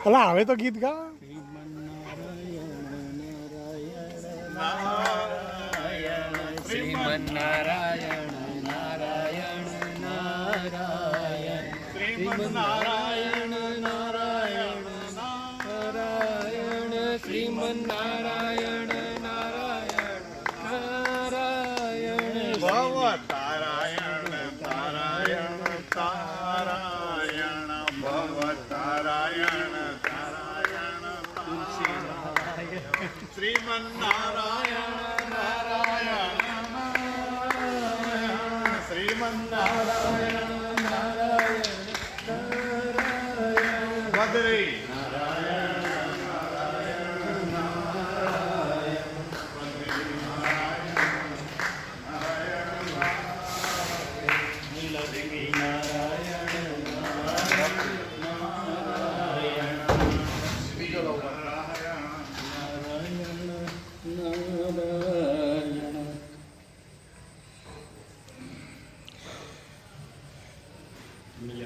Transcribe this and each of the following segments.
અલા હવે તો ગીત ગા. શ્રીમન નારાયણ નારાયણ નારાયણ શ્રીમન નારાયણ નારાયણ નારાયણ શ્રીમન નારાયણ નારાયણ નારાયણ ભવ તારાયણ તારાયણ તારાયણ ભવ તારાયણ તારાયણ શ્રીમન નારાયણ નારાયણ શ્રીમન નારાયણ નારાયણ બદરી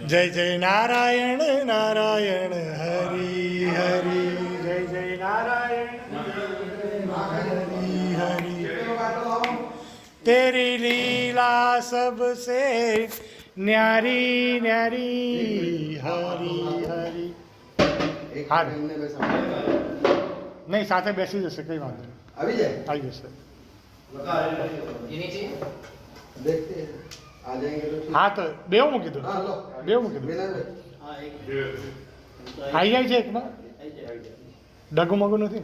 જય જય નારાયણ નારાયણ હરિ હરિ જય જય નારાયણ હરિ હરિ તેરી લીલા સબસે ન્યારી ન્યારી હરિ હરિ. હા નહીં સાથે બેસી જશે કઈ વાંધો નહીં. આવી જશે. હા તો બેવ મૂકી દો. બેવ મૂકી દો. આવી જાય છે એકમાં ડગું મગું નથી.